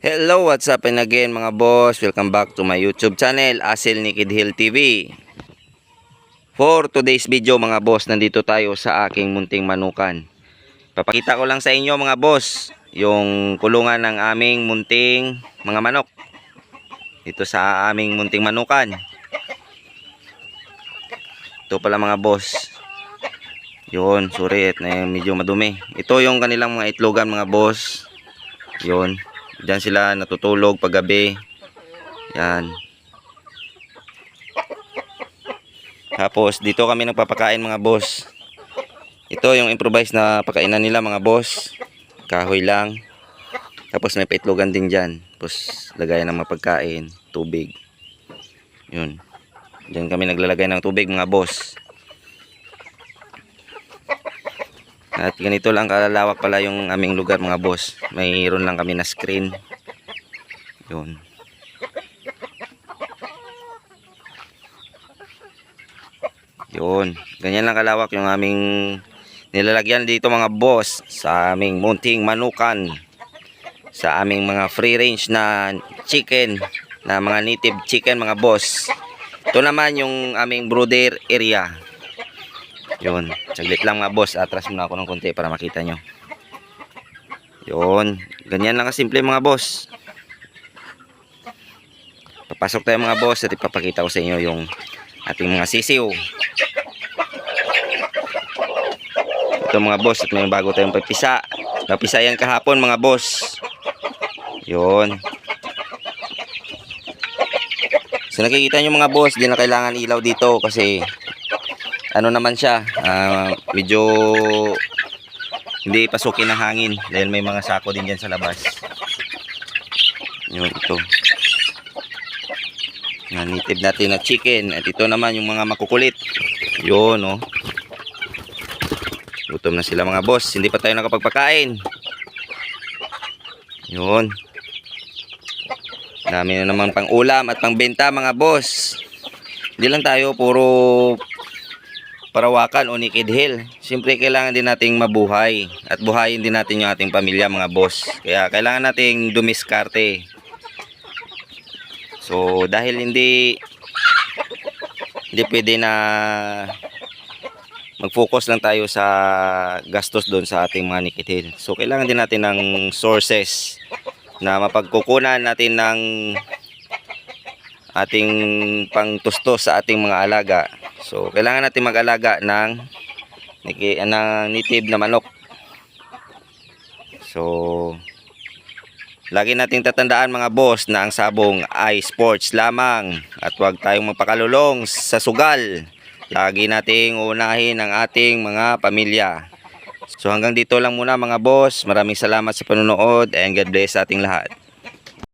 Hello, what's up and again mga boss? Welcome back to my YouTube channel, Asil ni Kid Hill TV. For today's video mga boss, nandito tayo sa aking munting manukan. Papakita ko lang sa inyo mga boss, yung kulungan ng aming munting mga manok. Dito sa aming munting manukan. Ito pala mga boss. Yun, sorry, medyo madumi. Ito yung kanilang mga itlogan mga boss. Yun. Diyan sila natutulog paggabi. Yan. Tapos dito kami nagpapakain mga boss. Ito yung improvised na pakainan nila mga boss. Kahoy lang. Tapos may paitlogan din dyan. Tapos lagayan ng mapagkain. Tubig. Yun. Diyan kami naglalagay ng tubig mga boss. At ganito lang kalalawak pala yung aming lugar mga boss. Mayroon lang kami na screen. Yun. Yun. Ganyan lang kalawak yung aming nilalagyan dito mga boss. Sa aming munting manukan. Sa aming mga free range na chicken. Na mga native chicken mga boss. Ito naman yung aming brooder area. Yun, saglit lang mga boss. Atras muna ako ng konti para makita nyo. Yun, ganyan lang kasimple mga boss. Papasok tayo mga boss at ipapakita ko sa inyo yung ating mga sisiw. Ito mga boss, at may bago tayong pagpisa. Napisa yan kahapon mga boss. Yun. So nakikita nyo mga boss, di na kailangan ilaw dito kasi ano naman siya, medyo hindi pasukin ng hangin dahil may mga sako din dyan sa labas. Yun, ito na native natin na chicken. At ito naman yung mga makukulit. Yun, oh. Gutom na sila mga boss, hindi pa tayo nakapagpakain. Yun, dami na naman pang ulam at pang benta mga boss. Hindi lang tayo puro parawakan o Kid Hill. Siyempre kailangan din nating mabuhay at buhayin din natin yung ating pamilya mga boss. Kaya kailangan nating dumiskarte. So dahil hindi pwede na mag-focus lang tayo sa gastos doon sa ating mga Kid Hill. So kailangan din natin ng sources na mapagkukunan natin ng ating pangtustos sa ating mga alaga. So kailangan natin mag-alaga ng native na manok. So lagi nating tatandaan mga boss na ang sabong ay sports lamang at huwag tayong mapakalulong sa sugal. Lagi nating unahin ang ating mga pamilya. So hanggang dito lang muna mga boss. Maraming salamat sa panonood and God bless sa ating lahat.